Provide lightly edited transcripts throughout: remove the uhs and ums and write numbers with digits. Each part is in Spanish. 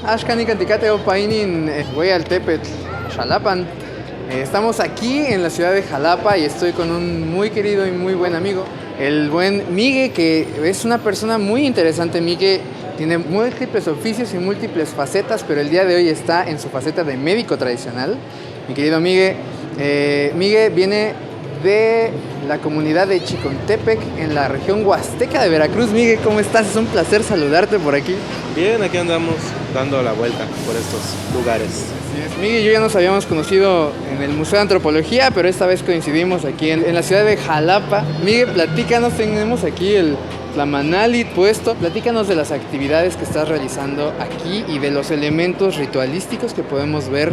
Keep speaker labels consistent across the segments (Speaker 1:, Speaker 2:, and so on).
Speaker 1: Ashkani Canticate Opainin, Hueyaltepetl, Xalapan. Estamos aquí en la ciudad de Jalapa y estoy con un muy querido y muy buen amigo, el buen Migue, que es una persona muy interesante. Migue tiene múltiples oficios y múltiples facetas, pero el día de hoy está en su faceta de médico tradicional. Mi querido Migue, Migue viene de la comunidad de Chicontepec en la región huasteca de Veracruz. Migue, ¿cómo estás? Es un placer saludarte por aquí.
Speaker 2: Bien, aquí andamos dando la vuelta por estos lugares.
Speaker 1: Así es. Migue y yo ya nos habíamos conocido en el Museo de Antropología, pero esta vez coincidimos aquí en la ciudad de Jalapa. Migue, platícanos, tenemos aquí el Tlamanali puesto. Platícanos de las actividades que estás realizando aquí y de los elementos ritualísticos que podemos ver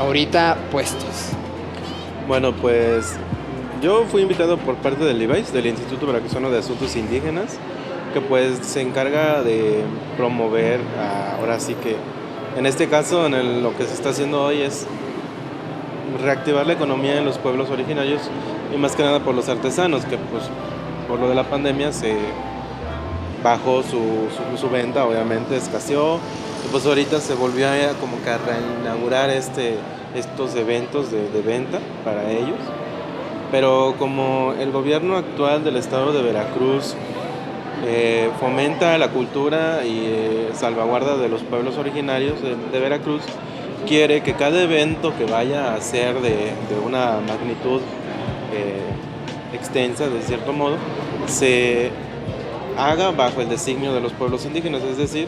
Speaker 1: ahorita puestos.
Speaker 2: Bueno, pues yo fui invitado por parte del IBAIS, del Instituto Veracruzano de Asuntos Indígenas, que pues se encarga de promover, ahora sí que, en este caso, lo que se está haciendo hoy es reactivar la economía en los pueblos originarios y más que nada por los artesanos, que pues por lo de la pandemia se bajó su venta, obviamente escaseó, y pues ahorita se volvió como que a reinaugurar estos eventos de venta para ellos. Pero como el gobierno actual del estado de Veracruz fomenta la cultura y salvaguarda de los pueblos originarios de Veracruz, quiere que cada evento que vaya a ser de una magnitud extensa, de cierto modo, se haga bajo el designio de los pueblos indígenas, es decir,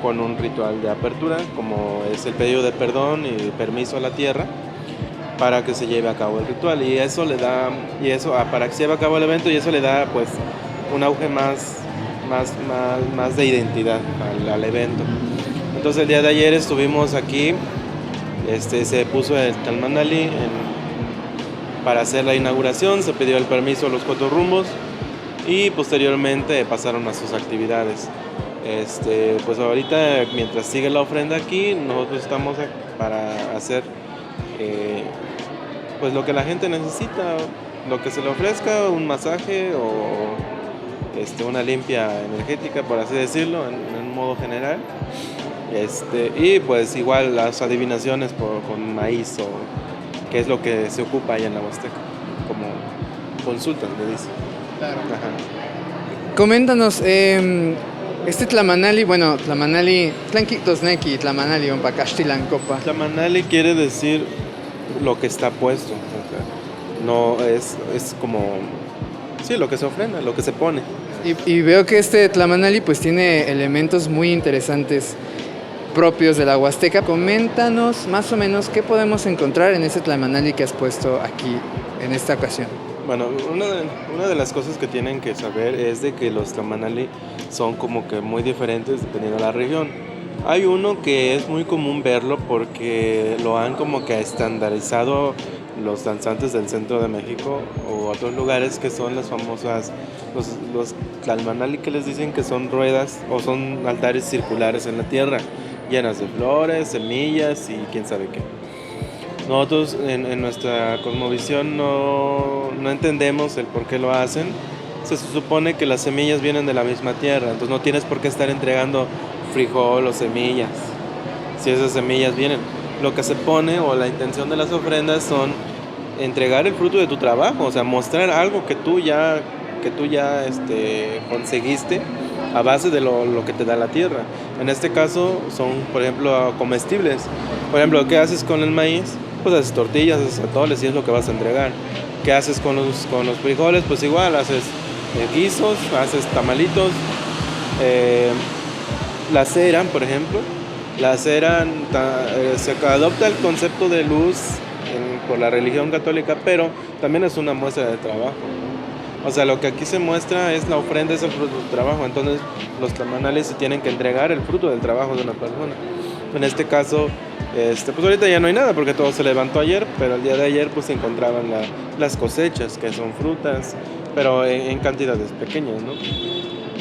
Speaker 2: con un ritual de apertura, como es el pedido de perdón y permiso a la tierra, para que se lleve a cabo el ritual, y eso le da, para que se lleve a cabo el evento, y eso le da pues un auge más de identidad al evento. Entonces el día de ayer estuvimos aquí, se puso el Tlamanali para hacer la inauguración, se pidió el permiso a los cotorrumbos y posteriormente pasaron a sus actividades. Pues ahorita, mientras sigue la ofrenda aquí, nosotros estamos para hacer pues lo que la gente necesita, lo que se le ofrezca, un masaje o una limpia energética, por así decirlo, en un modo general. Y pues igual las adivinaciones con maíz, o que es lo que se ocupa allá en la Huasteca, como consultan, le dicen.
Speaker 1: Claro.
Speaker 2: Ajá.
Speaker 1: Coméntanos, este Tlamanali, Tlamanali, Tlanquitosneki, Tlamanali, Ompacashtilancopa.
Speaker 2: Tlamanali quiere decir lo que está puesto, o sea, no es como, sí, lo que se ofrenda, lo que se pone.
Speaker 1: Y veo que este Tlamanali pues tiene elementos muy interesantes propios de la Huasteca. Coméntanos más o menos qué podemos encontrar en ese Tlamanali que has puesto aquí en esta ocasión.
Speaker 2: Bueno, una de las cosas que tienen que saber es de que los Tlamanali son como que muy diferentes dependiendo de la región. Hay uno que es muy común verlo porque lo han como que estandarizado los danzantes del centro de México o otros lugares, que son las famosas, los Tlamanali, que les dicen que son ruedas o son altares circulares en la tierra, llenas de flores, semillas y quién sabe qué. Nosotros en nuestra cosmovisión no entendemos el por qué lo hacen. Se supone que las semillas vienen de la misma tierra, entonces no tienes por qué estar entregando frijol o semillas. Si esas semillas vienen, lo que se pone o la intención de las ofrendas son entregar el fruto de tu trabajo, o sea, mostrar algo que tú ya conseguiste a base de lo que te da la tierra. En este caso son, por ejemplo, comestibles. Por ejemplo, ¿qué haces con el maíz? Pues haces tortillas, haces atoles y es lo que vas a entregar. ¿Qué haces con los frijoles? Pues igual, haces guisos, haces tamalitos. La cera, por ejemplo, se adopta el concepto de luz por la religión católica, pero también es una muestra de trabajo, ¿no? O sea, lo que aquí se muestra es la ofrenda, es el fruto del trabajo. Entonces los tlamanales se tienen que entregar el fruto del trabajo de una persona. En este caso, pues ahorita ya no hay nada porque todo se levantó ayer, pero el día de ayer pues se encontraban las cosechas, que son frutas, pero en cantidades pequeñas, ¿no?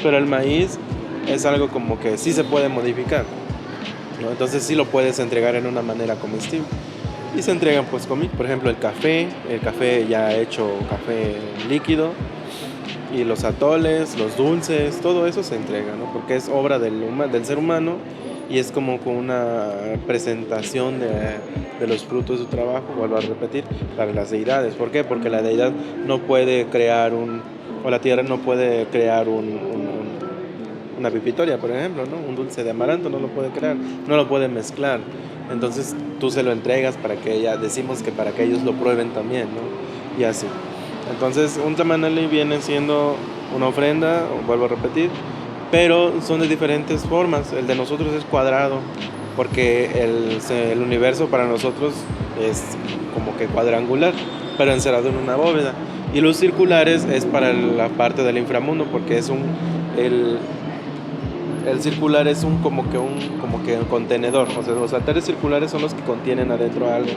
Speaker 2: Pero el maíz es algo como que sí se puede modificar, ¿no? Entonces sí lo puedes entregar en una manera comestible. Y se entregan pues por ejemplo el café ya hecho, café líquido, y los atoles, los dulces, todo eso se entrega, ¿no? Porque es obra del ser humano y es como con una presentación de los frutos de su trabajo, vuelvo a repetir, para las deidades. ¿Por qué? Porque la deidad no puede crear o la tierra no puede crear una pipitoria, por ejemplo, ¿no? Un dulce de amaranto no lo puede crear, no lo puede mezclar. Entonces tú se lo entregas para que decimos que para que ellos lo prueben también, ¿no? Y así. Entonces un tamanali viene siendo una ofrenda, vuelvo a repetir, pero son de diferentes formas. El de nosotros es cuadrado, porque el universo para nosotros es como que cuadrangular, pero encerrado en una bóveda. Y los circulares es para la parte del inframundo, porque el circular es como que un contenedor. O sea, los altares circulares son los que contienen adentro algo.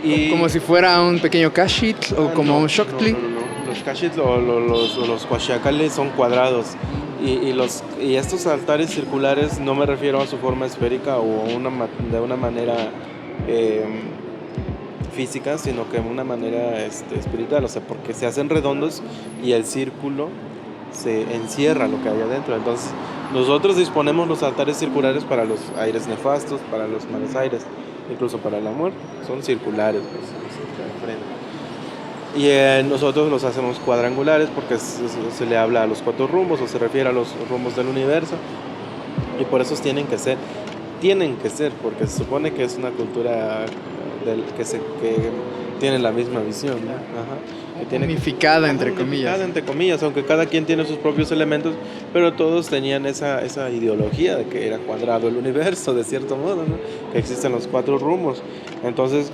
Speaker 1: Y como si fuera un pequeño kashit o como un shoctli.
Speaker 2: No. Los kashit o los huaxiacales son cuadrados. Y estos altares circulares no me refiero a su forma esférica o de una manera física, sino que de una manera espiritual. O sea, porque se hacen redondos y el círculo se encierra lo que hay adentro. Entonces nosotros disponemos los altares circulares para los aires nefastos, para los malos aires, incluso para el amor. Son circulares, y nosotros los hacemos cuadrangulares porque se le habla a los 4 rumbos o se refiere a los rumbos del universo, y por eso tienen que ser porque se supone que es una cultura que tiene la misma visión, ¿no? Ajá.
Speaker 1: Unificada, entre comillas,
Speaker 2: aunque cada quien tiene sus propios elementos, pero todos tenían esa ideología de que era cuadrado el universo, de cierto modo, ¿no? Que existen los 4 rumbos. Entonces,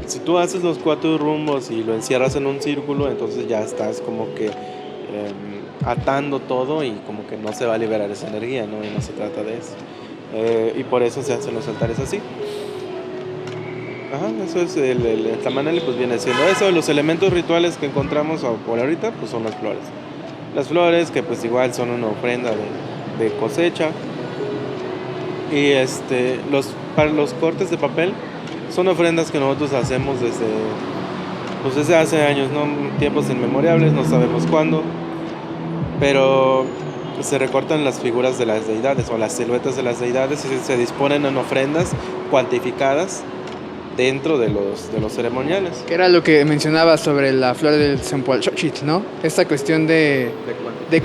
Speaker 2: si tú haces los 4 rumbos y lo encierras en un círculo, entonces ya estás como que atando todo, y como que no se va a liberar esa energía, ¿no? Y no se trata de eso. Y por eso se hacen los altares así. Ajá, eso es el tamanali, pues viene siendo eso. Los elementos rituales que encontramos por ahorita, pues son las flores. Las flores, que pues igual son una ofrenda de cosecha. Y para los cortes de papel, son ofrendas que nosotros hacemos desde hace años, ¿no? Tiempos inmemorables, no sabemos cuándo, pero se recortan las figuras de las deidades o las siluetas de las deidades y se disponen en ofrendas cuantificadas dentro de los ceremoniales.
Speaker 1: Que era lo que mencionaba sobre la flor del Sempoalchochitl, ¿no? Esta cuestión de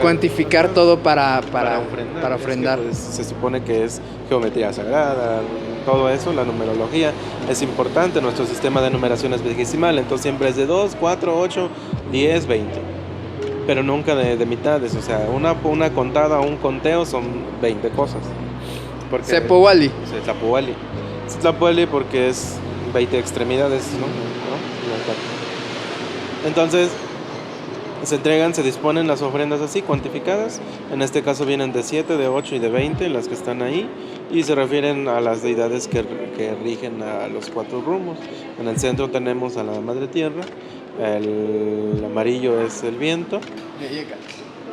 Speaker 1: cuantificar todo para ofrendar.
Speaker 2: Es que, pues, se supone que es geometría sagrada, todo eso, la numerología es importante. Nuestro sistema de numeración es vigesimal, entonces siempre es de 2, 4, 8, 10, 20. Pero nunca de mitades, o sea, una contada o un conteo son 20 cosas.
Speaker 1: Sepohuali.
Speaker 2: Tlapuali porque es 20 extremidades, ¿no? Entonces se disponen las ofrendas así, cuantificadas. En este caso vienen de 7, de 8 y de 20, las que están ahí, y se refieren a las deidades que rigen a los 4 rumbos. En el centro tenemos a la Madre Tierra, el amarillo es el viento,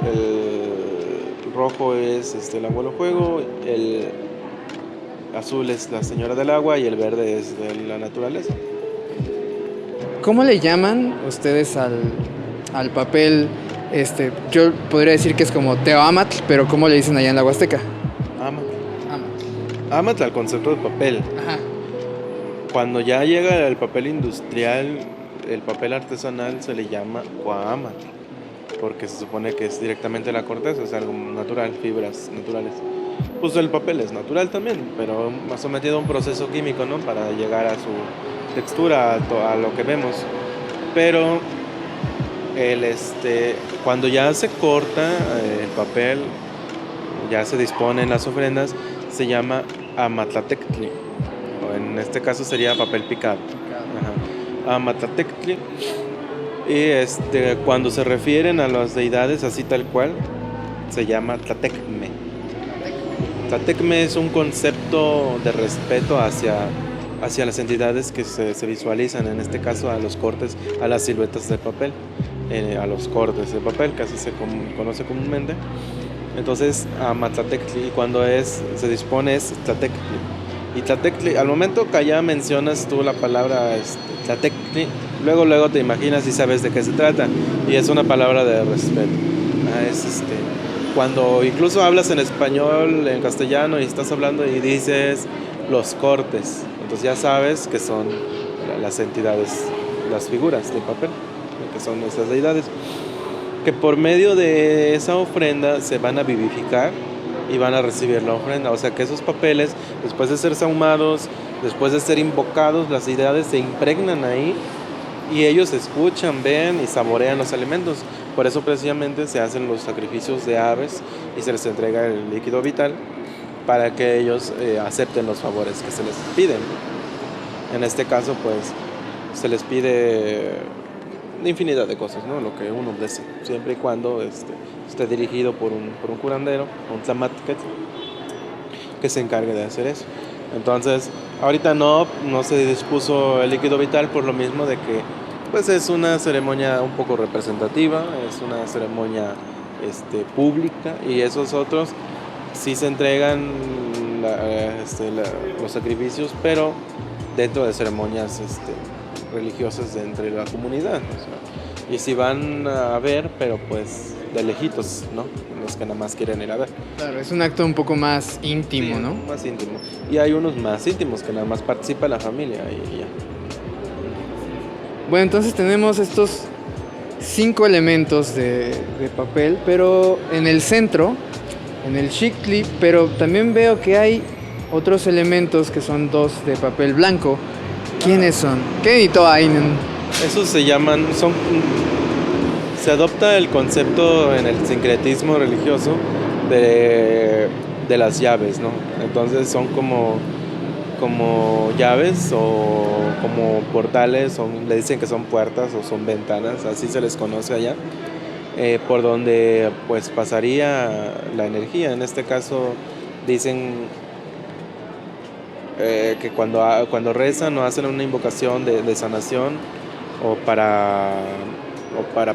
Speaker 2: el rojo es el abuelo fuego, el azul es la señora del agua y el verde es de la naturaleza.
Speaker 1: ¿Cómo le llaman ustedes al papel? Yo podría decir que es como teoamatl, pero ¿cómo le dicen allá en la Huasteca?
Speaker 2: Amatl al concepto de papel.
Speaker 1: Ajá.
Speaker 2: Cuando ya llega el papel industrial, el papel artesanal se le llama cuahamatl, porque se supone que es directamente la corteza, es algo natural, fibras naturales. Pues el papel es natural también, pero sometido a un proceso químico, ¿no? Para llegar a su textura, a lo que vemos. Pero cuando ya se corta el papel, ya se disponen las ofrendas, se llama amatlatectli, o en este caso sería papel picado. Ajá. Amatlatectli. Y cuando se refieren a las deidades así tal cual, se llama tlatecme. Tlatecme es un concepto de respeto hacia las entidades que se visualizan, en este caso a los cortes, a las siluetas del papel, a los cortes de papel, que así se conoce comúnmente. Entonces, Amatlatectli, cuando se dispone es Tlatectli. Y Tlatectli, al momento que ya mencionas tú la palabra Tlatectli, luego te imaginas y sabes de qué se trata. Y es una palabra de respeto. cuando incluso hablas en español, en castellano y estás hablando y dices los cortes, entonces ya sabes que son las entidades, las figuras de papel, que son esas deidades, que por medio de esa ofrenda se van a vivificar y van a recibir la ofrenda. O sea que esos papeles, después de ser sahumados, después de ser invocados, las deidades se impregnan ahí y ellos escuchan, ven y saborean los alimentos. Por eso precisamente se hacen los sacrificios de aves y se les entrega el líquido vital para que ellos acepten los favores que se les piden. En este caso, pues, se les pide infinidad de cosas, ¿no? Lo que uno desee, siempre y cuando esté dirigido por un curandero, un tlamatquet, que se encargue de hacer eso. Entonces, ahorita no se dispuso el líquido vital por lo mismo de que pues es una ceremonia un poco representativa, es una ceremonia pública, y esos otros sí se entregan los sacrificios, pero dentro de ceremonias religiosas de entre la comunidad, o sea, y si van a ver, pero pues de lejitos, ¿no? Los que nada más quieren ir a ver.
Speaker 1: Claro, es un acto un poco más íntimo,
Speaker 2: Sí,
Speaker 1: ¿no?
Speaker 2: más íntimo. Y hay unos más íntimos que nada más participa la familia y ya.
Speaker 1: Bueno, entonces tenemos estos 5 elementos de papel, pero en el centro, en el Xictli, pero también veo que hay otros elementos que son 2 de papel blanco. ¿Quiénes son? ¿Qué editó Ainen?
Speaker 2: Esos se llaman, se adopta el concepto en el sincretismo religioso de las llaves, ¿no? Entonces son como llaves o como portales, le dicen que son puertas o son ventanas, así se les conoce allá, por donde pues pasaría la energía. En este caso dicen que cuando rezan o hacen una invocación de sanación o para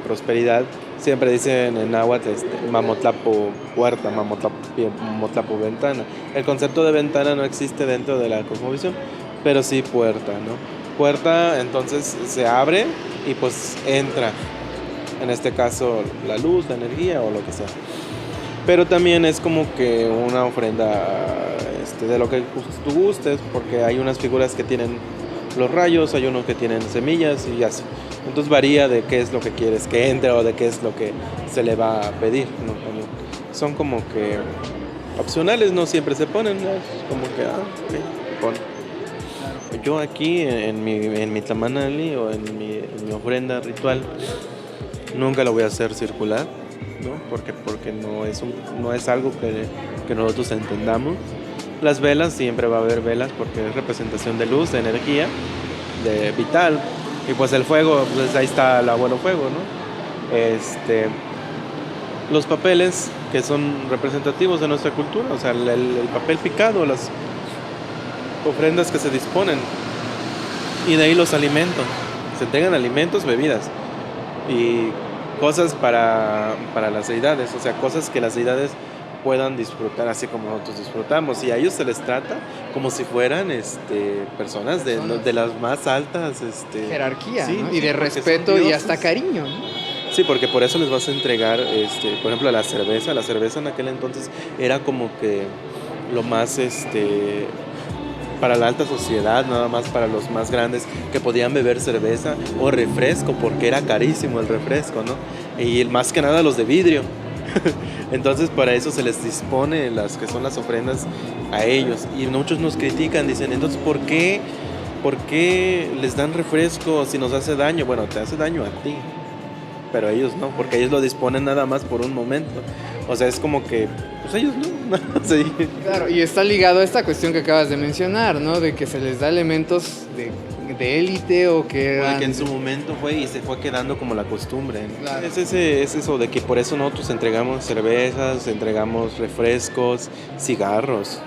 Speaker 2: prosperidad, siempre dicen en náhuatl mamotlapo puerta, mamotlapo ventana. El concepto de ventana no existe dentro de la cosmovisión, pero sí puerta, ¿no? Puerta, entonces se abre y pues entra, en este caso la luz, la energía o lo que sea. Pero también es como que una ofrenda de lo que tú gustes, porque hay unas figuras que tienen los rayos, hay unos que tienen semillas y así. Entonces varía de qué es lo que quieres que entre o de qué es lo que se le va a pedir, ¿no? Son como que opcionales, no siempre se ponen, ¿no? Es como que, ok, pon. Yo aquí en mi tamanali o en mi ofrenda ritual nunca lo voy a hacer circular, ¿no? Porque no es algo que nosotros entendamos. Las velas, siempre va a haber velas porque es representación de luz, de energía, de vital. Y pues el fuego, pues ahí está el abuelo fuego, ¿no? Los papeles que son representativos de nuestra cultura, o sea, el papel picado, las ofrendas que se disponen. Y de ahí los alimentos. Se entregan alimentos, bebidas y cosas para las deidades, o sea, cosas que las deidades puedan disfrutar así como nosotros disfrutamos, y a ellos se les trata como si fueran personas de las más altas
Speaker 1: jerarquía,
Speaker 2: sí,
Speaker 1: ¿no?
Speaker 2: sí,
Speaker 1: Y de respeto y hasta cariño, ¿no?
Speaker 2: Sí, porque por eso les vas a entregar, por ejemplo, la cerveza. La cerveza en aquel entonces era como que lo más, para la alta sociedad, nada más para los más grandes que podían beber cerveza o refresco, porque era carísimo el refresco, ¿no? Y más que nada los de vidrio. Entonces para eso se les dispone las que son las ofrendas a ellos, y muchos nos critican, dicen, entonces ¿por qué les dan refresco si nos hace daño? Bueno, te hace daño a ti, pero ellos no, porque ellos lo disponen nada más por un momento. O sea, es como que pues ellos no. Sí.
Speaker 1: Claro, y está ligado a esta cuestión que acabas de mencionar, ¿no? De que se les da elementos de élite o que
Speaker 2: que en su momento fue y se fue quedando como la costumbre, ¿no?
Speaker 1: Claro.
Speaker 2: Es eso de que por eso nosotros entregamos cervezas, entregamos refrescos, cigarros,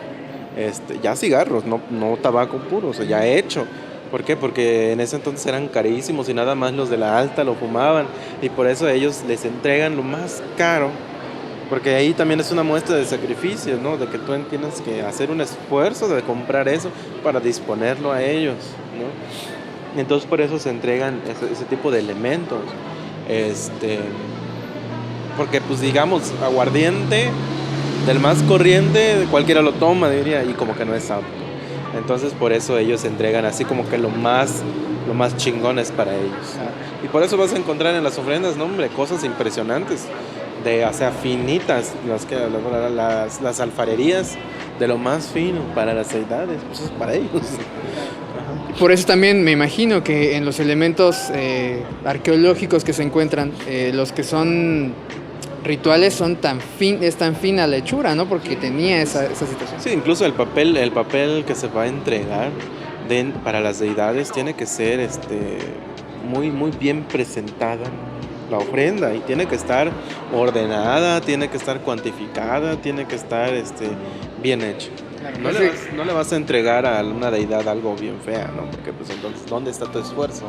Speaker 2: ya cigarros, no tabaco puro, o sea, ya hecho. ¿Por qué? Porque en ese entonces eran carísimos y nada más los de la alta lo fumaban, y por eso ellos les entregan lo más caro, porque ahí también es una muestra de sacrificio, ¿no? De que tú tienes que hacer un esfuerzo de comprar eso para disponerlo a ellos, ¿no? Entonces por eso se entregan ese tipo de elementos. porque pues digamos, aguardiente del más corriente, cualquiera lo toma, diría, y como que no es apto. Entonces por eso ellos entregan así como que lo más chingones para ellos. Y por eso vas a encontrar en las ofrendas, no hombre, cosas impresionantes, o sea, finitas, las alfarerías de lo más fino para las deidades, pues es para ellos.
Speaker 1: Por eso también me imagino que en los elementos arqueológicos que se encuentran, los que son rituales son es tan fina la hechura, ¿no? Porque tenía esa situación.
Speaker 2: Sí, incluso el papel que se va a entregar para las deidades tiene que ser muy, muy bien presentada la ofrenda y tiene que estar ordenada, tiene que estar cuantificada, tiene que estar bien hecha. Claro, no le vas a entregar a una deidad algo bien fea, ¿no? Porque pues entonces, ¿dónde está tu esfuerzo?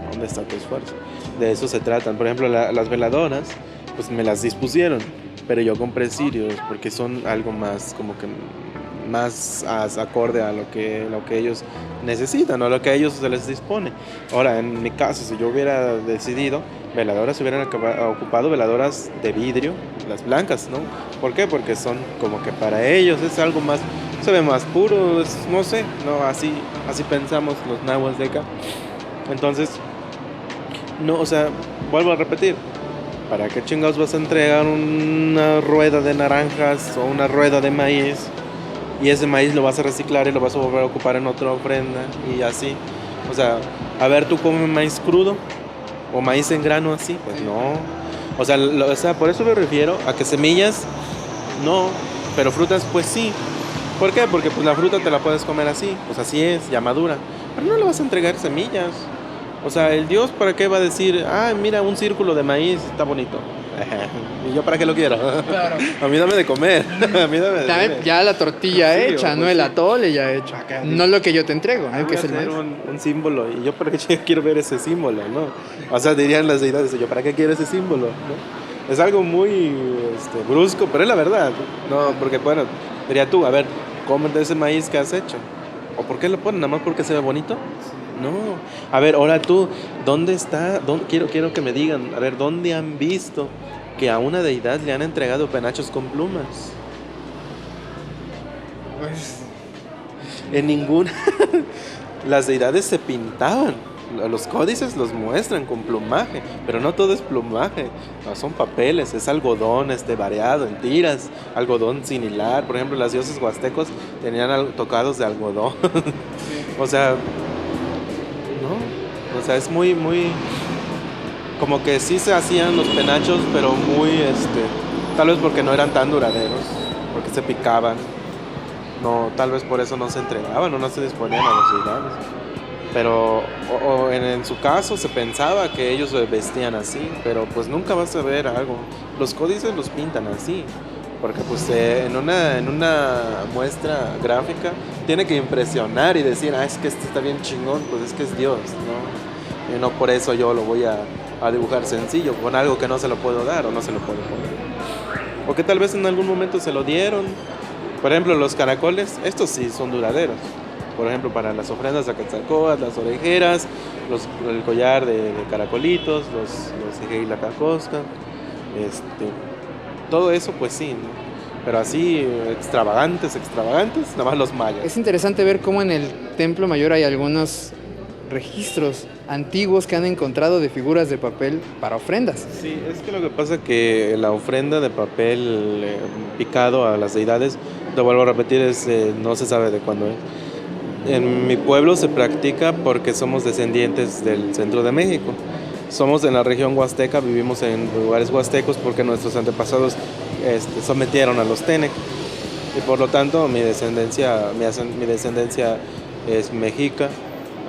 Speaker 2: ¿Dónde está tu esfuerzo? De eso se tratan. Por ejemplo, las veladoras, pues me las dispusieron, pero yo compré cirios porque son algo más como que más acorde a lo que ellos necesitan o a lo que a ellos se les dispone. Ahora, en mi caso, si yo hubiera decidido, veladoras hubieran ocupado veladoras de vidrio, las blancas, ¿no? ¿Por qué? Porque son como que para ellos es algo más, se ve más puro, no sé, no, así pensamos los nahuas de acá. Entonces, no, o sea, vuelvo a repetir, ¿para qué chingados vas a entregar una rueda de naranjas o una rueda de maíz? Y ese maíz lo vas a reciclar y lo vas a volver a ocupar en otra ofrenda y así. O sea, a ver, ¿tú comes maíz crudo? ¿O maíz en grano así? Pues no. O sea, por eso me refiero a que semillas, no. Pero frutas, pues sí. ¿Por qué? Porque pues la fruta te la puedes comer así. Pues así es, ya madura. Pero no le vas a entregar semillas. O sea, el Dios, ¿para qué va a decir, mira, un círculo de maíz, está bonito? ¿Y yo para qué lo quiero? Claro. A mí dame de comer. A mí dame de comer.
Speaker 1: Ya la tortilla sí, hecha, no el atole ya hecho. Acá, no lo que yo te entrego, que es el maíz.
Speaker 2: Un símbolo. ¿Y yo para qué quiero ver ese símbolo? ¿No? O sea, dirían las deidades, ¿yo para qué quiero ese símbolo? ¿No? Es algo muy brusco, pero es la verdad. No, porque bueno, diría tú, a ver, cómete ese maíz que has hecho. ¿O por qué lo ponen? ¿Nada más porque se ve bonito? No. A ver, ahora tú, ¿dónde está? Quiero que me digan, a ver, ¿dónde han visto que a una deidad le han entregado penachos con plumas? Pues... En ninguna. Las deidades se pintaban. Los códices los muestran con plumaje, pero no todo es plumaje. No, son papeles, es algodón variado en tiras, algodón sin hilar. Por ejemplo, los dioses huastecos tenían tocados de algodón. O sea... O sea, es muy, muy... Como que sí se hacían los penachos, pero muy, tal vez porque no eran tan duraderos, porque se picaban. No, tal vez por eso no se entregaban o no se disponían a los deidades. Pero en su caso se pensaba que ellos vestían así, pero pues nunca vas a ver algo. Los códices los pintan así, porque pues en una muestra gráfica tiene que impresionar y decir, es que este está bien chingón, pues es que es Dios, ¿no? Y no por eso yo lo voy a dibujar sencillo, con algo que no se lo puedo dar o no se lo puedo poner. O que tal vez en algún momento se lo dieron. Por ejemplo, los caracoles, estos sí son duraderos. Por ejemplo, para las ofrendas a Quetzalcóatl, las orejeras, el collar de caracolitos, los Ejeitlacacosca, todo eso pues sí, ¿no? Pero así extravagantes, nada más los mayas.
Speaker 1: Es interesante ver cómo en el Templo Mayor hay algunos registros antiguos que han encontrado de figuras de papel para ofrendas.
Speaker 2: Sí, es que lo que pasa es que la ofrenda de papel picado a las deidades, lo vuelvo a repetir, no se sabe de cuándo es. En mi pueblo se practica porque somos descendientes del centro de México. Somos de la región huasteca, vivimos en lugares huastecos porque nuestros antepasados sometieron a los Tenec. Y por lo tanto mi descendencia es mexica,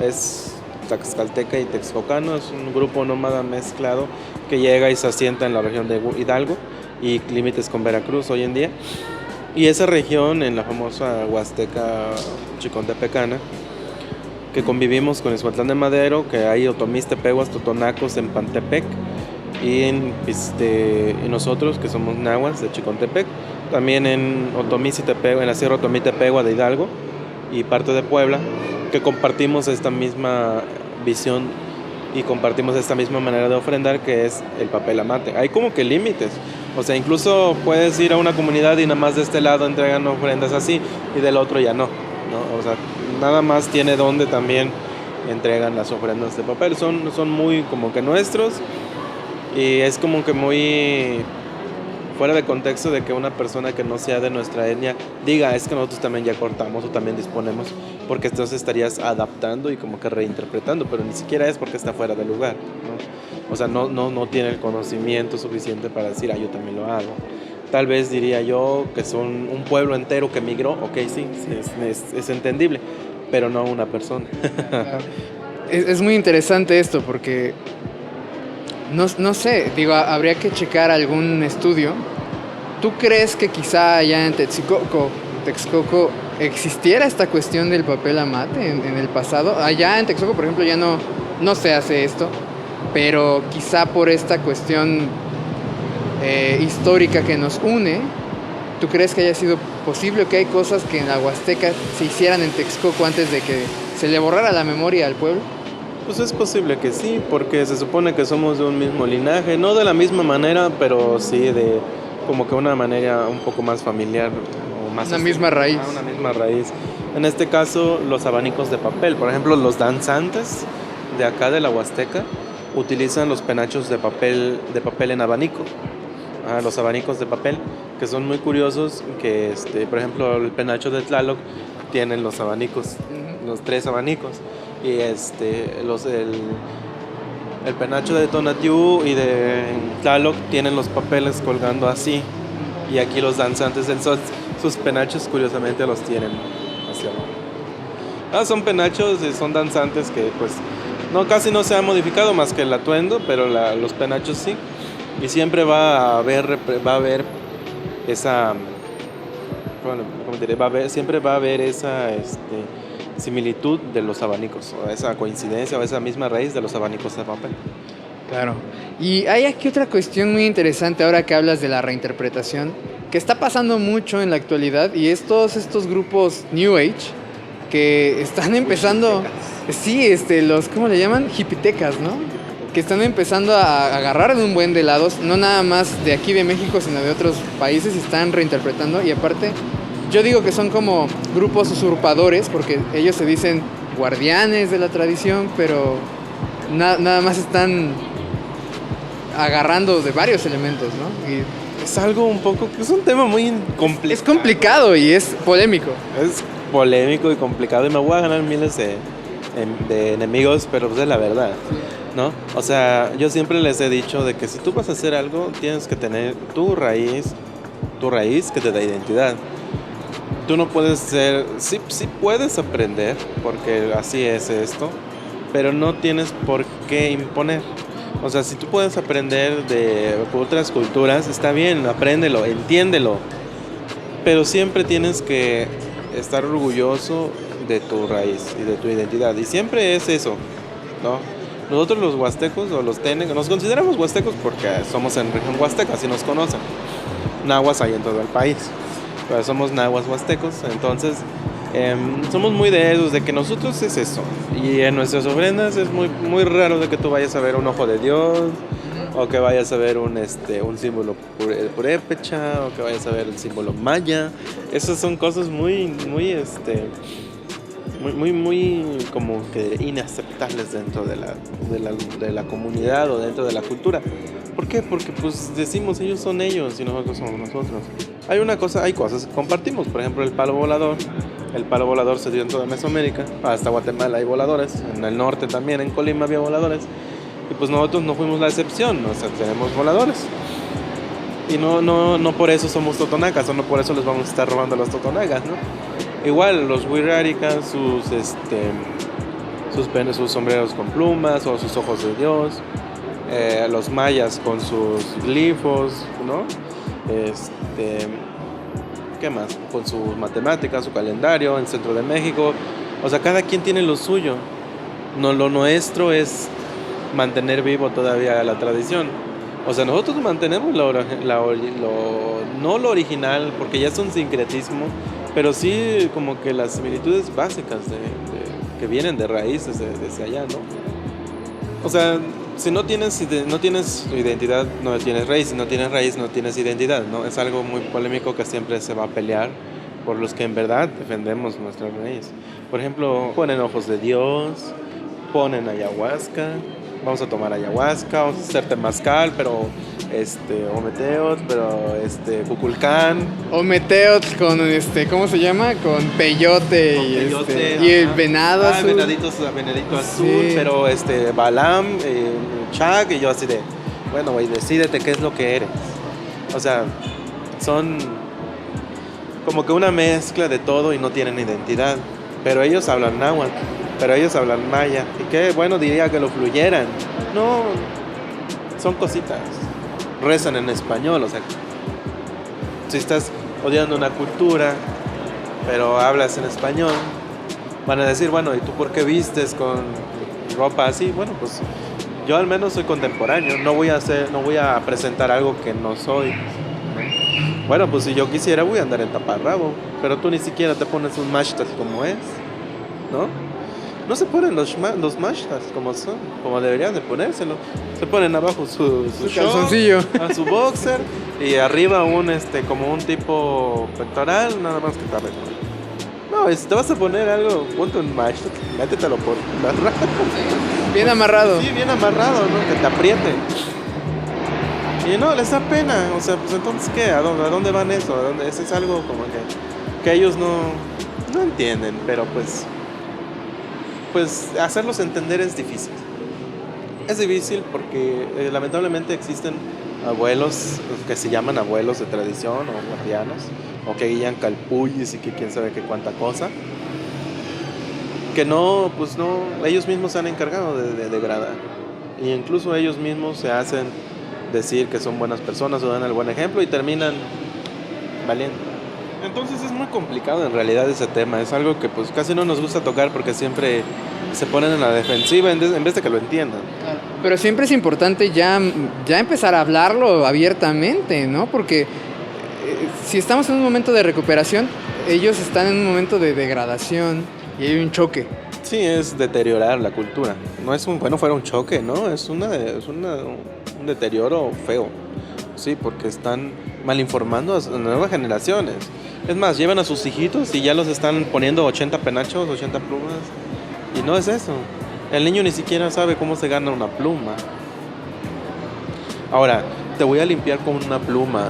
Speaker 2: es tlaxcalteca y texcocano, es un grupo nómada mezclado que llega y se asienta en la región de Hidalgo y límites con Veracruz hoy en día. Y esa región, en la famosa Huasteca Chicontepecana, que convivimos con Izhuatlán de Madero, que hay otomís, tepehuas, totonacos en Pantepec, y nosotros, que somos nahuas de Chicontepec, también en Otomí y Tepehua, en la Sierra Otomí Tepehua de Hidalgo y parte de Puebla, que compartimos esta misma visión y compartimos esta misma manera de ofrendar, que es el papel amate. Hay como que límites, o sea, incluso puedes ir a una comunidad y nada más de este lado entregan ofrendas así y del otro ya no, ¿no? O sea, nada más tiene donde también entregan las ofrendas de papel. Son muy como que nuestros, y es como que muy fuera de contexto de que una persona que no sea de nuestra etnia diga, es que nosotros también ya cortamos o también disponemos, porque entonces estarías adaptando y como que reinterpretando, pero ni siquiera es porque está fuera de lugar, ¿no? O sea, no tiene el conocimiento suficiente para decir, yo también lo hago. Tal vez diría yo que son un pueblo entero que migró, ok, sí, es entendible, pero no una persona.
Speaker 1: Es muy interesante esto porque no sé, digo, habría que checar algún estudio. ¿Tú crees que quizá allá en Texcoco existiera esta cuestión del papel amate en el pasado? Allá en Texcoco, por ejemplo, ya no se hace esto, pero quizá por esta cuestión histórica que nos une, ¿tú crees que haya sido posible o que hay cosas que en la Huasteca se hicieran en Texcoco antes de que se le borrara la memoria al pueblo?
Speaker 2: Pues es posible que sí, porque se supone que somos de un mismo linaje, no de la misma manera, pero sí de como que una manera un poco más familiar o más...
Speaker 1: Una misma raíz.
Speaker 2: Una misma raíz. En este caso, los abanicos de papel, por ejemplo, los danzantes de acá de la Huasteca utilizan los penachos de papel en abanico. Los abanicos de papel, que son muy curiosos, que por ejemplo, el penacho de Tlaloc tienen los abanicos, los 3 abanicos, y el penacho de Tonatiuh y de Tlaloc tienen los papeles colgando así, y aquí los danzantes del sol, sus penachos curiosamente los tienen hacia abajo. Son penachos y son danzantes que pues casi no se ha modificado más que el atuendo, pero los penachos sí, y siempre va a haber esa, siempre va a haber esa similitud de los abanicos, o esa coincidencia o esa misma raíz de los abanicos de papel.
Speaker 1: Claro. Y hay aquí otra cuestión muy interesante ahora que hablas de la reinterpretación, que está pasando mucho en la actualidad, y es todos estos grupos New Age que están empezando, sí, los, ¿cómo le llaman? Hipitecas, ¿no? Que están empezando a agarrar de un buen de lados, no nada más de aquí de México, sino de otros países, y están reinterpretando, y aparte yo digo que son como grupos usurpadores, porque ellos se dicen guardianes de la tradición, pero nada más están agarrando de varios elementos, ¿no? Y
Speaker 2: es algo es un tema muy complicado.
Speaker 1: Es complicado y es polémico.
Speaker 2: Es polémico y complicado, y me voy a ganar miles de enemigos, pero pues es la verdad, ¿no? O sea, yo siempre les he dicho de que si tú vas a hacer algo, tienes que tener tu raíz que te da identidad. Tú no puedes ser, sí puedes aprender, porque así es esto, pero no tienes por qué imponer. O sea, si tú puedes aprender de otras culturas, está bien, apréndelo, entiéndelo, pero siempre tienes que estar orgulloso de tu raíz y de tu identidad, y siempre es eso, ¿no? Nosotros los huastecos o los tenec, nos consideramos huastecos porque somos en región huasteca, así nos conocen. Nahuas hay en todo el país, pero somos nahuas huastecos, entonces somos muy de esos, de que nosotros es eso. Y en nuestras ofrendas es muy, muy raro de que tú vayas a ver un ojo de Dios, o que vayas a ver un símbolo purépecha, o que vayas a ver el símbolo maya. Esas son cosas muy, muy, muy como que inaceptables dentro de la comunidad o dentro de la cultura. ¿Por qué? Porque pues decimos, ellos son ellos y nosotros somos nosotros. Hay cosas que compartimos, por ejemplo el palo volador. El palo volador se dio en toda Mesoamérica, hasta Guatemala hay voladores, en el norte también, en Colima había voladores, y pues nosotros no fuimos la excepción, o sea, tenemos voladores. Y no por eso somos totonacas, o no por eso les vamos a estar robando a los totonacas, ¿no? Igual los wixárikas, sus sombreros con plumas o sus ojos de Dios, los mayas con sus glifos, ¿no? ¿Qué más? Con sus matemáticas, su calendario, en Centro de México. O sea, cada quien tiene lo suyo. No, lo nuestro es mantener vivo todavía la tradición. O sea, nosotros mantenemos no lo original, porque ya es un sincretismo, pero sí como que las similitudes básicas que vienen de raíces desde allá, ¿no? O sea, si no tienes identidad, no tienes raíz. Si no tienes raíz, no tienes identidad, ¿no? Es algo muy polémico que siempre se va a pelear por los que en verdad defendemos nuestra raíz. Por ejemplo, ponen ojos de Dios, ponen ayahuasca, vamos a tomar ayahuasca, vamos a hacer temazcal, pero Ometeotl, pero Cuculcán.
Speaker 1: Ometeotl con ¿cómo se llama? Con peyote, y el venado azul.
Speaker 2: Venadito azul, sí. Pero Balam, Chag, y yo así de, bueno, güey, decídete qué es lo que eres. O sea, son como que una mezcla de todo y no tienen identidad. Pero ellos hablan náhuatl, pero ellos hablan maya. Y qué bueno diría que lo fluyeran. No, son cositas. Rezan en español, o sea, si estás odiando una cultura, pero hablas en español, van a decir, bueno, ¿y tú por qué vistes con ropa así? Bueno, pues yo al menos soy contemporáneo, no voy a presentar algo que no soy. Bueno, pues si yo quisiera voy a andar en taparrabo, pero tú ni siquiera te pones un mashtas como es, ¿no? No se ponen los mashtas como son, como deberían de ponérselo. Se ponen abajo su
Speaker 1: calzoncillo,
Speaker 2: su boxer, y arriba como un tipo pectoral, nada más que tape. No, si te vas a poner algo, ponte un mashtas, métetelo por la raja.
Speaker 1: Bien amarrado.
Speaker 2: Sí, bien amarrado, ¿no? Que te apriete. Y no, les da pena, o sea, pues entonces ¿qué? ¿A dónde van eso? Eso es algo como que ellos no entienden, pero pues hacerlos entender es difícil. Es difícil porque lamentablemente existen abuelos que se llaman abuelos de tradición o guardianos, o que guían calpullis y que quién sabe qué cuánta cosa, que pues no, ellos mismos se han encargado de degradar, y incluso ellos mismos se hacen decir que son buenas personas o dan el buen ejemplo y terminan valiendo. Entonces es muy complicado en realidad ese tema, es algo que pues casi no nos gusta tocar porque siempre se ponen en la defensiva en vez de que lo entiendan.
Speaker 1: Pero siempre es importante ya empezar a hablarlo abiertamente, ¿no? Porque si estamos en un momento de recuperación, ellos están en un momento de degradación y hay un choque.
Speaker 2: Sí, es deteriorar la cultura. No es fuera un choque, ¿no? Es un deterioro feo. Sí, porque están mal informando a las nuevas generaciones. Es más, llevan a sus hijitos y ya los están poniendo 80 penachos, 80 plumas. Y no es eso. El niño ni siquiera sabe cómo se gana una pluma. Ahora, te voy a limpiar con una pluma.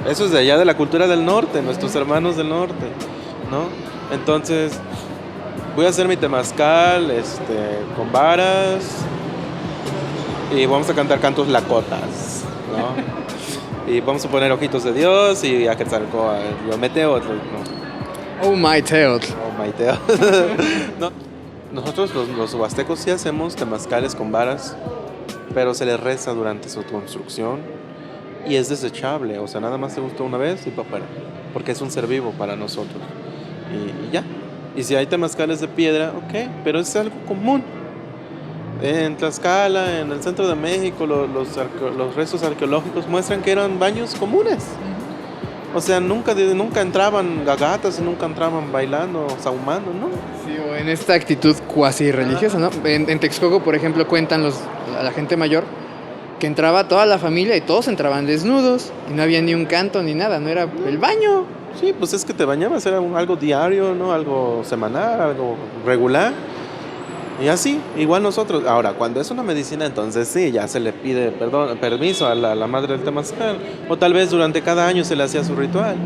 Speaker 2: Eso es de allá de la cultura del norte, nuestros hermanos del norte, ¿no? Entonces, voy a hacer mi temazcal con varas y vamos a cantar cantos lacotas, ¿no? Y vamos a poner ojitos de Dios y a Quetzalcóatl, yo Ometeotl, ¿no?
Speaker 1: Ometeotl.
Speaker 2: No. Nosotros los huastecos sí hacemos temazcales con varas, pero se les reza durante su construcción y es desechable, o sea, nada más se gusta una vez y para afuera, porque es un ser vivo para nosotros y ya. Y si hay temazcales de piedra, ok, pero es algo común. En Tlaxcala, en el centro de México, los restos arqueológicos muestran que eran baños comunes. O sea, nunca entraban gagatas, nunca entraban bailando, sahumando, ¿no?
Speaker 1: Sí, o en esta actitud cuasi religiosa, ¿no? En Texcoco, por ejemplo, cuentan la gente mayor que entraba toda la familia y todos entraban desnudos y no había ni un canto ni nada, no era el baño.
Speaker 2: Sí, pues es que te bañabas, era algo diario, ¿no? Algo semanal, algo regular. Y así, igual nosotros. Ahora, cuando es una medicina, entonces sí, ya se le pide permiso a la madre del temazcal. O tal vez durante cada año se le hacía su ritual.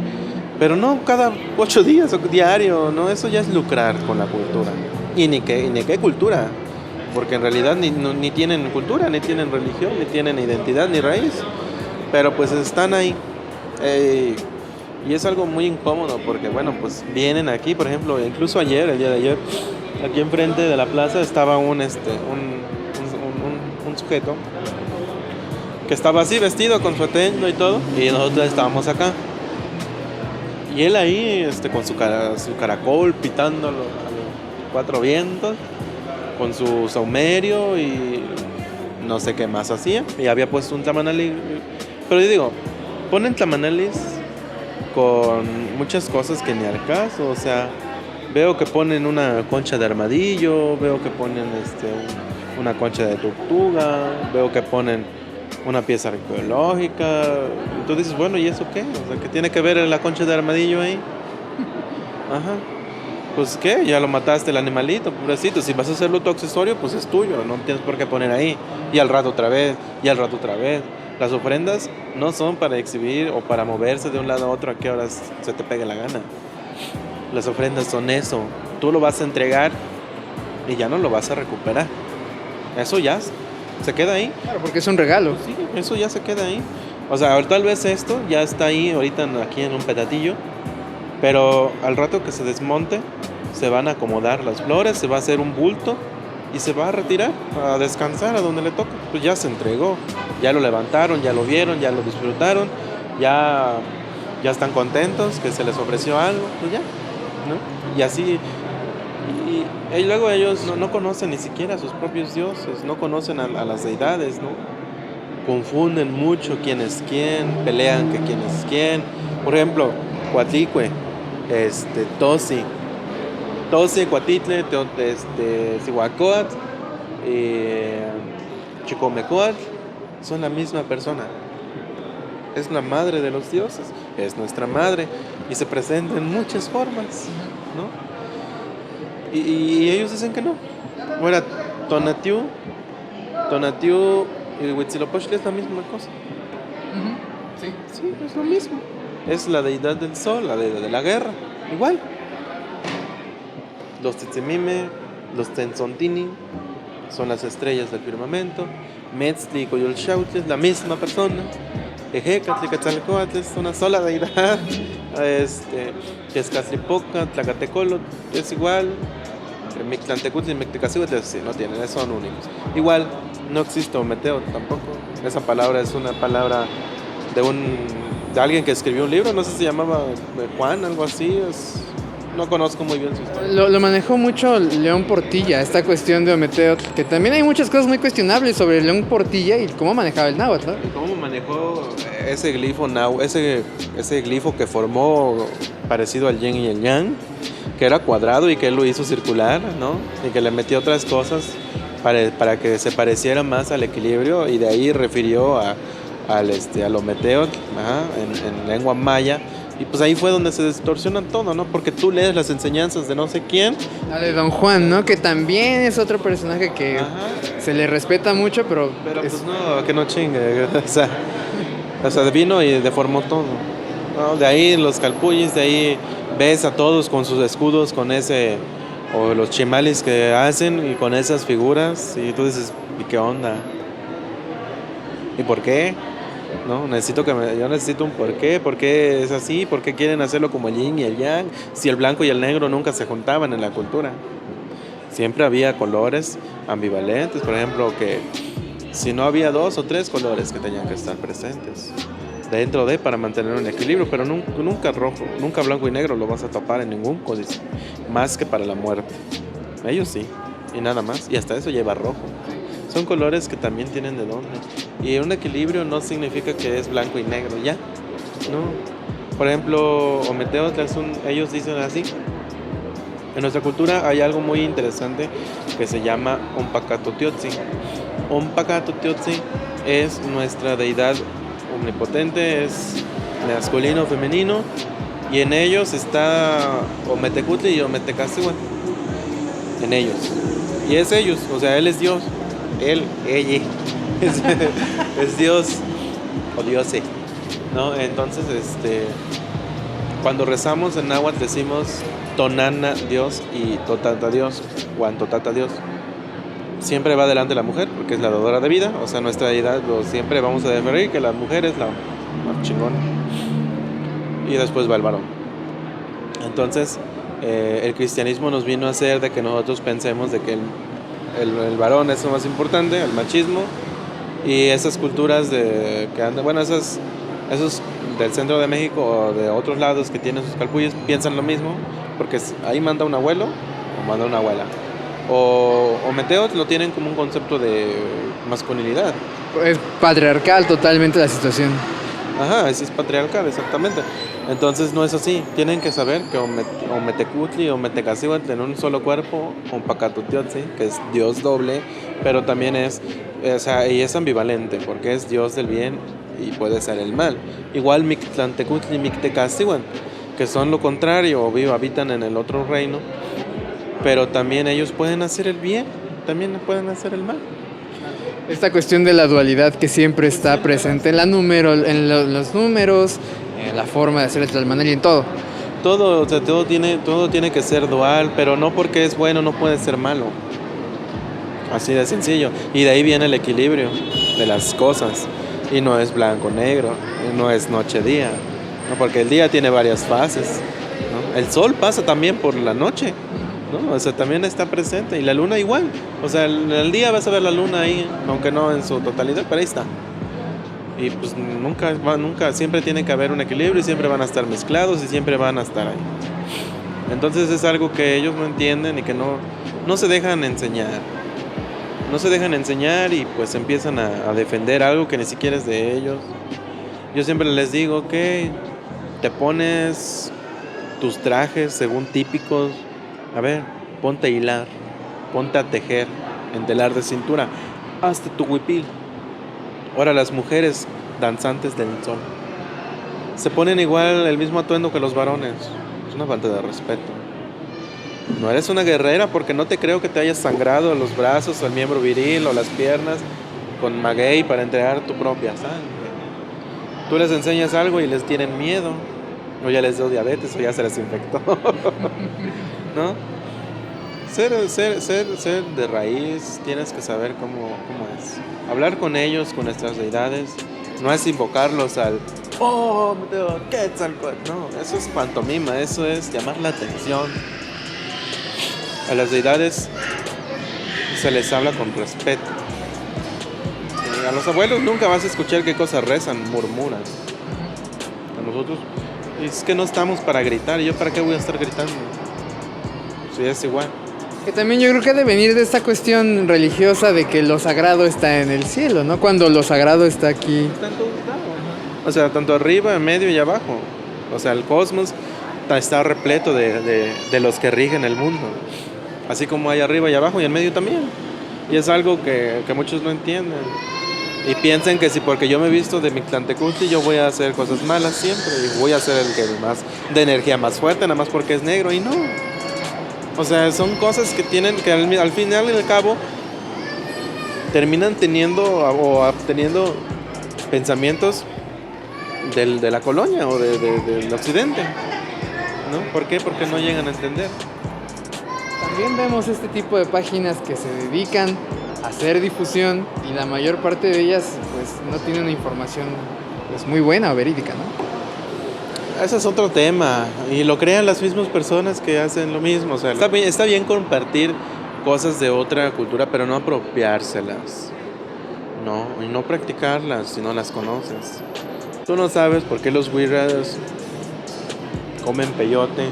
Speaker 2: Pero no cada 8 días o diario, ¿no? Eso ya es lucrar con la cultura. Y ni qué cultura. Porque en realidad ni tienen cultura, ni tienen religión, ni tienen identidad, ni raíz. Pero pues están ahí. Y es algo muy incómodo porque, bueno, pues vienen aquí, por ejemplo, incluso el día de ayer, aquí enfrente de la plaza estaba un sujeto que estaba así vestido con su atuendo y todo, y nosotros estábamos acá. Y él ahí con su caracol pitándolo a los 4 vientos, con su saumerio y no sé qué más hacía. Y había puesto un tamanali. Pero yo digo, ponen tamanalis con muchas cosas que ni al caso, o sea, veo que ponen una concha de armadillo, veo que ponen una concha de tortuga, veo que ponen una pieza arqueológica. Entonces dices, bueno, ¿y eso qué? O sea, ¿qué tiene que ver la concha de armadillo ahí? Ajá. Pues qué, ya lo mataste el animalito, pobrecito. Si vas a hacerlo tu accesorio, pues es tuyo, no tienes por qué poner ahí. Y al rato otra vez, y al rato otra vez. Las ofrendas no son para exhibir o para moverse de un lado a otro a qué horas se te pegue la gana. Las ofrendas son eso. Tú lo vas a entregar y ya no lo vas a recuperar. Eso ya se queda ahí.
Speaker 1: Claro, porque es un regalo.
Speaker 2: Sí, eso ya se queda ahí. O sea, tal vez esto ya está ahí ahorita aquí en un petatillo, pero al rato que se desmonte, se van a acomodar las flores, se va a hacer un bulto y se va a retirar a descansar a donde le toca. Pues ya se entregó, ya lo levantaron, ya lo vieron, ya lo disfrutaron, ya están contentos que se les ofreció algo, pues ya, ¿no? Y así, y luego ellos no conocen ni siquiera a sus propios dioses, no conocen a las deidades, ¿no? Confunden mucho quién es quién, pelean que quién es quién. Por ejemplo, Coatlicue, Tosi, Coatitle, Cihuacóatl, Chicomecoatl, son la misma persona. Es la madre de los dioses, es nuestra madre y se presenta en muchas formas, ¿no? Y ellos dicen que no. Ahora, Tonatiuh y Huitzilopochtli es la misma cosa.
Speaker 1: Sí.
Speaker 2: Sí, es lo mismo. Es la deidad del sol, la deidad de la guerra, igual. Los Tzitzimime, los Tzentzontini son las estrellas del firmamento. Metzli y Coyolxauhtle es la misma persona. Ejecatl y Quetzalcóatl es una sola deidad. Quezcatlipoca, Tlacatecolotl es igual. Mictlantecutli y Mictecacihuatl no tienen, son únicos. Igual, no existe Ometeo tampoco. Esa palabra es una palabra de alguien que escribió un libro, no sé si se llamaba Juan, algo así. No conozco muy bien su historia.
Speaker 1: Lo manejó mucho León Portilla, esta cuestión de Ometeo, que también hay muchas cosas muy cuestionables sobre León Portilla y cómo manejaba el náhuatl, ¿no?
Speaker 2: ¿Cómo manejó ese glifo ese glifo que formó parecido al yin y el yang, que era cuadrado y que él lo hizo circular, ¿no? Y que le metió otras cosas para que se pareciera más al equilibrio, y de ahí refirió al Ometeo, en lengua maya. Y pues ahí fue donde se distorsiona todo, ¿no? Porque tú lees las enseñanzas de no sé quién.
Speaker 1: La de Don Juan, ¿no? Que también es otro personaje que se le respeta mucho, pero
Speaker 2: pues no, que no chingue. O sea, vino y deformó todo, ¿no? De ahí los calpullis, de ahí ves a todos con sus escudos, con o los chimalis que hacen y con esas figuras. Y tú dices, ¿y qué onda? ¿Y por qué? No, yo necesito un por qué es así, por qué quieren hacerlo como el yin y el yang, si el blanco y el negro nunca se juntaban en la cultura. Siempre había colores ambivalentes, por ejemplo, que si no había 2 o 3 colores que tenían que estar presentes para mantener un equilibrio, pero nunca rojo, nunca blanco y negro lo vas a topar en ningún códice, más que para la muerte. Ellos sí, y nada más, y hasta eso lleva rojo. Son colores que también tienen de dónde. Y un equilibrio no significa que es blanco y negro, ya. No. Por ejemplo, Ometeo, ellos dicen así. En nuestra cultura hay algo muy interesante que se llama Ompakatotiotzi. Ompakatotiotzi es nuestra deidad omnipotente, es masculino, femenino, y en ellos está Ometecutli y Ometecacihuatl. En ellos. Y es ellos, o sea, él es Dios. Ella es Dios o Diose, ¿no? Entonces, cuando rezamos en náhuatl decimos Tonana Dios y Totata Dios, Guantotata Dios. Siempre va delante la mujer porque es la dadora de vida, o sea, nuestra deidad siempre vamos a definir que la mujer es la más chingona y después va el varón. Entonces, el cristianismo nos vino a hacer de que nosotros pensemos de que el varón es lo más importante, el machismo, y esas culturas esos del centro de México o de otros lados que tienen sus calpullos piensan lo mismo, porque ahí manda un abuelo o manda una abuela. O Meteos lo tienen como un concepto de masculinidad.
Speaker 1: Es patriarcal totalmente la situación.
Speaker 2: Ajá, sí es patriarcal, exactamente. Entonces no es así, tienen que saber que Ometecutli o Ometecacíhuatl en un solo cuerpo, Ompacatutiotzi, que es Dios doble, pero también o sea, y es ambivalente, porque es Dios del bien y puede ser el mal. Igual Mictlantecutli y Mictecacíhuatl, que son lo contrario, o habitan en el otro reino, pero también ellos pueden hacer el bien, también pueden hacer el mal.
Speaker 1: Esta cuestión de la dualidad que siempre está presente en los números, en la forma de hacer el Tlalmanali, en todo.
Speaker 2: Todo, o sea, todo tiene que ser dual, pero no porque es bueno no puede ser malo. Así de sencillo. Y de ahí viene el equilibrio de las cosas. Y no es blanco-negro, no es noche-día, ¿no? Porque el día tiene varias fases, ¿no? El sol pasa también por la noche, ¿no? O sea, también está presente. Y la luna igual. O sea, el día vas a ver la luna ahí, aunque no en su totalidad, pero ahí está. Y pues nunca, siempre tiene que haber un equilibrio y siempre van a estar mezclados y siempre van a estar ahí. Entonces es algo que ellos no entienden y que no se dejan enseñar. No se dejan enseñar y pues empiezan a defender algo que ni siquiera es de ellos. Yo siempre les digo que te pones tus trajes según típicos. A ver, ponte a hilar, ponte a tejer, en telar de cintura, hazte tu huipil. Ahora las mujeres danzantes del sol se ponen igual el mismo atuendo que los varones. Es una falta de respeto. No eres una guerrera porque no te creo que te hayas sangrado los brazos o el miembro viril o las piernas con maguey para entregar tu propia sangre. Tú les enseñas algo y les tienen miedo, o ya les dio diabetes o ya se les infectó. ¿No? Ser de raíz, tienes que saber cómo es. Hablar con ellos, con nuestras deidades, no es invocarlos al oh, Quetzalcóatl. No, eso es pantomima, eso es llamar la atención. A las deidades se les habla con respeto. A los abuelos nunca vas a escuchar qué cosas rezan, murmuran. A nosotros es que no estamos para gritar. ¿Yo para qué voy a estar gritando? Sí, es igual.
Speaker 1: Que también yo creo que ha de venir de esta cuestión religiosa de que lo sagrado está en el cielo, ¿no? Cuando lo sagrado está aquí.
Speaker 2: Está en todos lados, ¿no? O sea, tanto arriba, en medio y abajo. O sea, el cosmos está repleto de los que rigen el mundo. Así como hay arriba y abajo y en medio también. Y es algo que muchos no entienden. Y piensan que si porque yo me he visto de Mictlantecutli yo voy a hacer cosas malas siempre. Y voy a ser el que más de energía más fuerte, nada más porque es negro. Y no. O sea, son cosas que tienen que al final y al cabo terminan teniendo o obteniendo pensamientos de la colonia o del occidente, ¿no? ¿Por qué? Porque no llegan a entender.
Speaker 1: También vemos este tipo de páginas que se dedican a hacer difusión y la mayor parte de ellas pues no tienen una información pues muy buena o verídica, ¿no?
Speaker 2: Ese es otro tema y lo crean las mismas personas que hacen lo mismo. O sea, está bien compartir cosas de otra cultura, pero no apropiárselas, no, y no practicarlas si no las conoces. Tú no sabes por qué los huirras comen peyote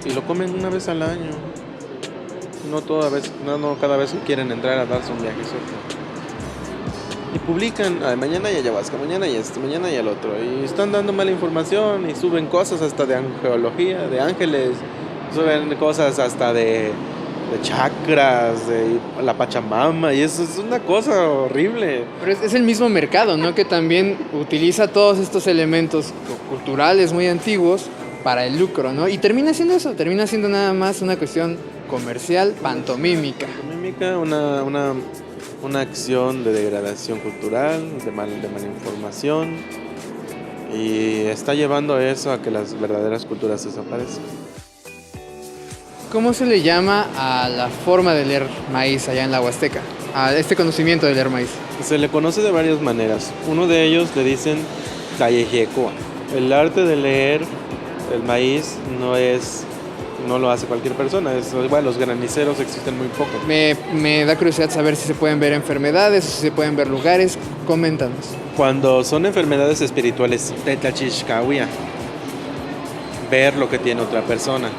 Speaker 2: y lo comen una vez al año. No cada vez que quieren entrar a darse un viajecito. Y publican, mañana y ayahuasca, mañana y esto, mañana y el otro. Y están dando mala información y suben cosas hasta de angeología, de ángeles. Suben cosas hasta de chakras, de la Pachamama. Y eso es una cosa horrible.
Speaker 1: Pero es el mismo mercado, ¿no? Que también utiliza todos estos elementos culturales muy antiguos para el lucro, ¿no? Y termina siendo eso, termina siendo nada más una cuestión comercial pantomímica.
Speaker 2: Pantomímica, una acción de degradación cultural, de mala información, y está llevando eso a que las verdaderas culturas desaparezcan.
Speaker 1: ¿Cómo se le llama a la forma de leer maíz allá en la Huasteca? A este conocimiento de leer maíz.
Speaker 2: Se le conoce de varias maneras. Uno de ellos le dicen callejecoa. El arte de leer el maíz no lo hace cualquier persona. Bueno, los graniceros existen muy poco.
Speaker 1: Me da curiosidad saber si se pueden ver enfermedades, si se pueden ver lugares. Coméntanos.
Speaker 2: Cuando son enfermedades espirituales, tetachishkawia, ver lo que tiene otra persona.